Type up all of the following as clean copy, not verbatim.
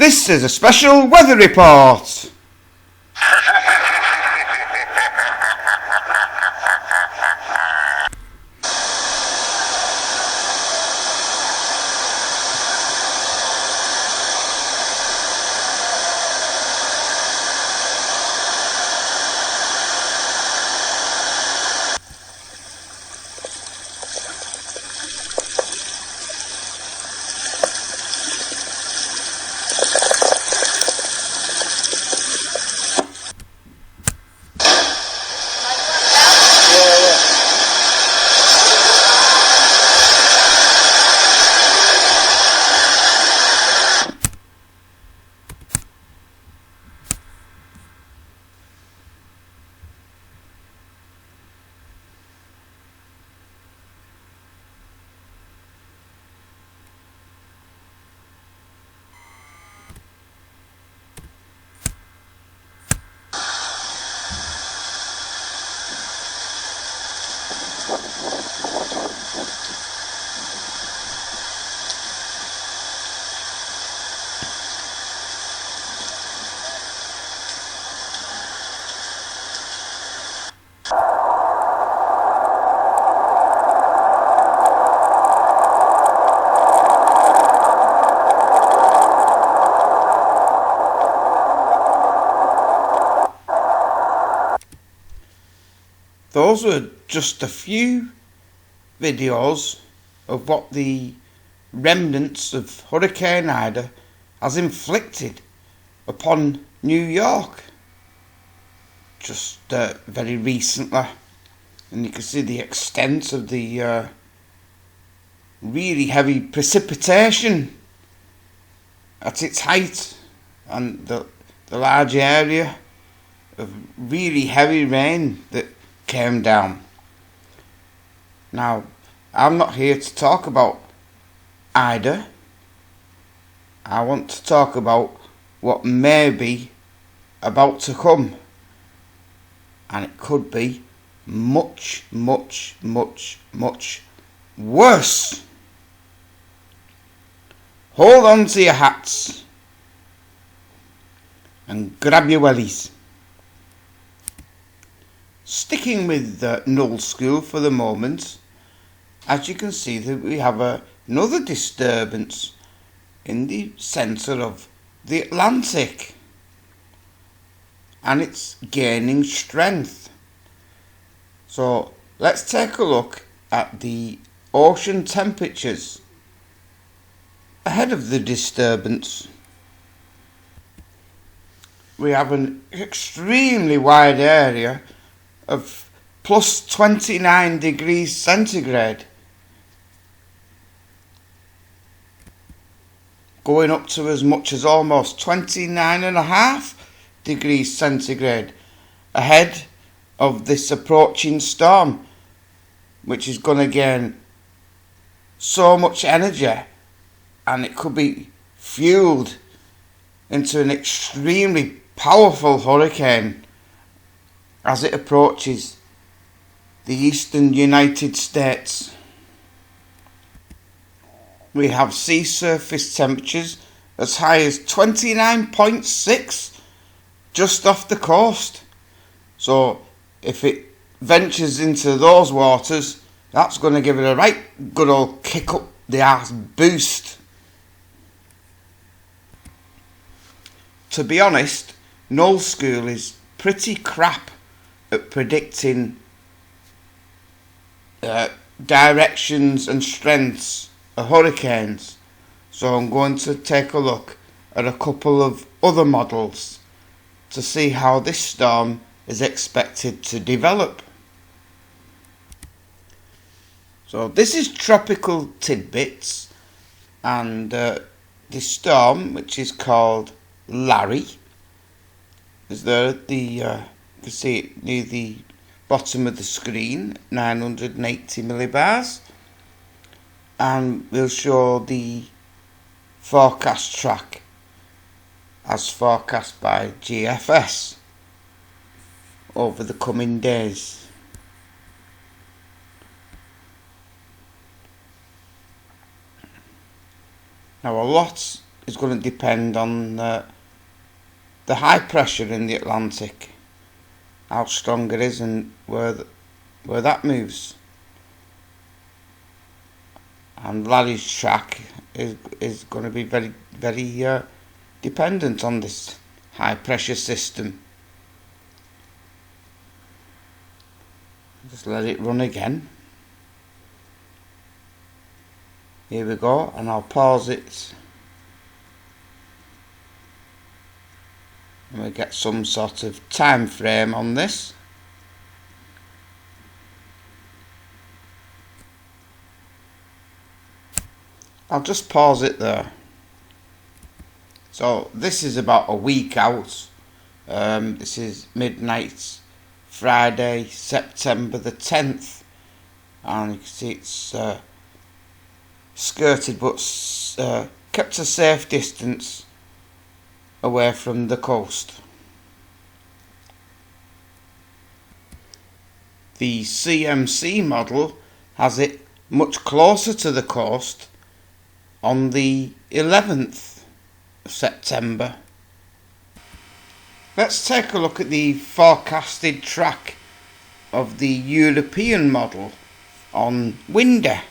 This is a special weather report. Those were just a few videos of what the remnants of Hurricane Ida has inflicted upon New York just very recently, and you can see the extent of the really heavy precipitation at its height, and the large area of really heavy rain that came down. Now, I'm not here to talk about Ida. I want to talk about what may be about to come, and it could be much, much, much, much worse. Hold on to your hats and grab your wellies. Sticking with Null School for the moment, as you can see that we have another disturbance in the centre of the Atlantic, and it's gaining strength. So let's take a look at the ocean temperatures ahead of the disturbance. We have an extremely wide area of plus 29 degrees centigrade, going up to as much as almost 29.5 degrees centigrade ahead of this approaching storm, which is going to gain so much energy, and it could be fueled into an extremely powerful hurricane as it approaches the eastern United States. We have sea surface temperatures as high as 29.6 just off the coast. So if it ventures into those waters, that's going to give it a right good old kick up the arse boost. To be honest, Null School is pretty crap at predicting directions and strengths of hurricanes, so I'm going to take a look at a couple of other models to see how this storm is expected to develop. So this is Tropical Tidbits, and this storm, which is called Larry, is there at the you can see it near the bottom of the screen, 980 millibars, and we'll show the forecast track as forecast by GFS over the coming days. Now, a lot is going to depend on the high pressure in the Atlantic, how strong it is, and where that moves. And Larry's track is going to be very, very dependent on this high pressure system. Just let it run again. Here we go, and I'll pause it and we get some sort of time frame on this. I'll just pause it there. So this is about a week out. This is midnight Friday, September the 10th, and you can see it's skirted but kept a safe distance away from the coast. The CMC model has it much closer to the coast on the 11th of September. Let's take a look at the forecasted track of the European model on Winder.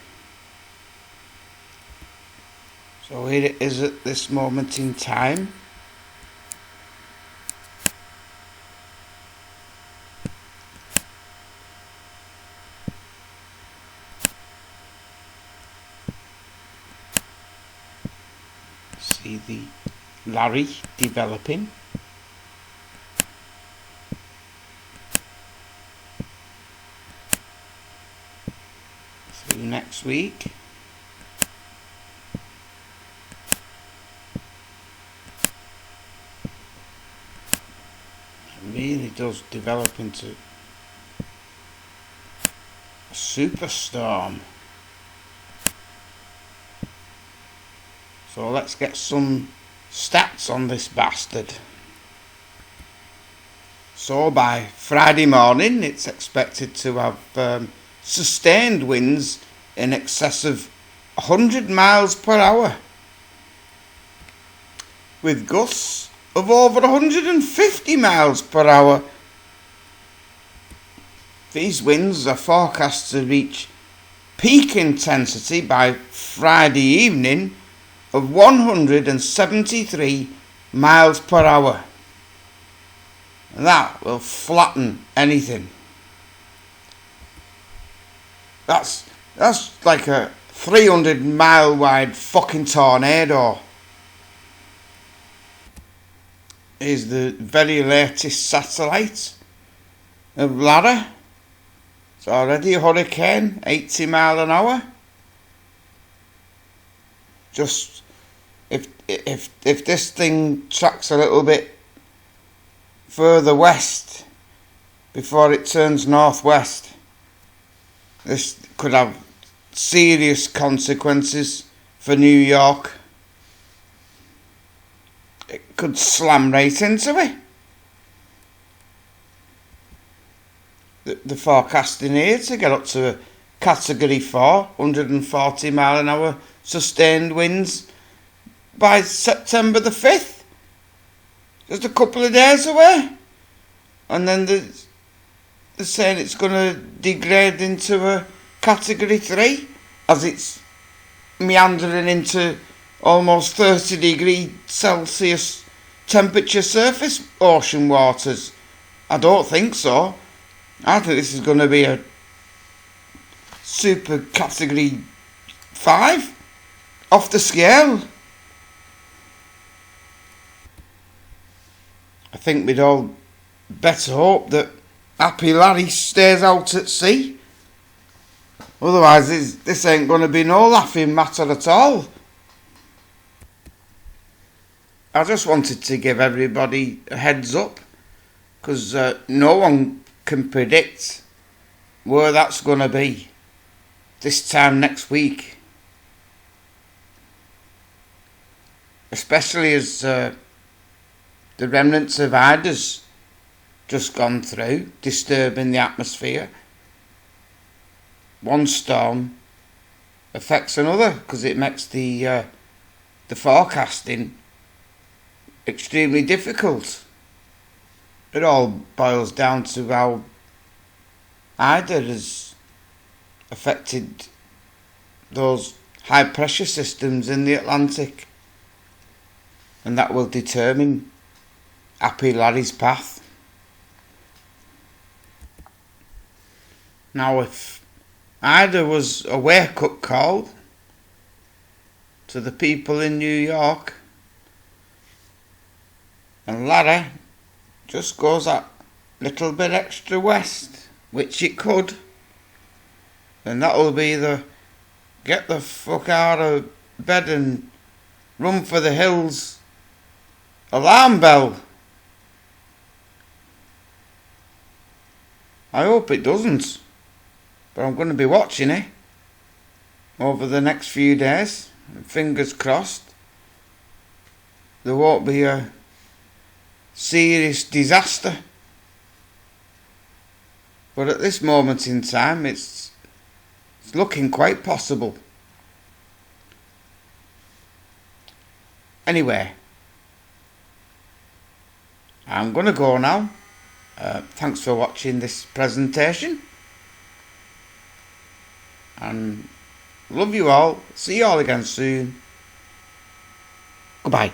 So here it is at this moment in time. See the Larry developing. See you next week. It really does develop into a superstorm. So let's get some stats on this bastard. So by Friday morning it's expected to have sustained winds in excess of 100 miles per hour, with gusts of over 150 miles per hour. These winds are forecast to reach peak intensity by Friday evening of 173 miles per hour. That will flatten anything. That's like a 300-mile wide fucking tornado. Here's the very latest satellite of Lara. It's already a hurricane, 80 mile an hour. Just if this thing tracks a little bit further west before it turns northwest, this could have serious consequences for New York. It could slam right into it. The forecasting here to get up to a Category 4, 140 mile an hour sustained winds by September the 5th. Just a couple of days away. And then they're saying it's going to degrade into a Category 3 as it's meandering into almost 30°C temperature surface ocean waters. I don't think so. I think this is going to be a super Category 5 off the scale. I think we'd all better hope that Happy Larry stays out at sea. Otherwise this ain't going to be no laughing matter at all. I just wanted to give everybody a heads up, because no one can predict where that's going to be this time next week. Especially as the remnants of Ida's just gone through, disturbing the atmosphere. One storm affects another, because it makes the the forecasting extremely difficult. It all boils down to how Ida has affected those high pressure systems in the Atlantic, and that will determine Happy Larry's path. Now, if Ida was a wake-up call to the people in New York, and Larry just goes that little bit extra west, which it could, then that'll be the get the fuck out of bed and run for the hills alarm bell. I hope it doesn't, but I'm going to be watching it over the next few days. Fingers crossed there won't be a serious disaster. But at this moment in time, it's looking quite possible. Anyway, I'm going to go now. Thanks for watching this presentation. And love you all. See you all again soon. Goodbye.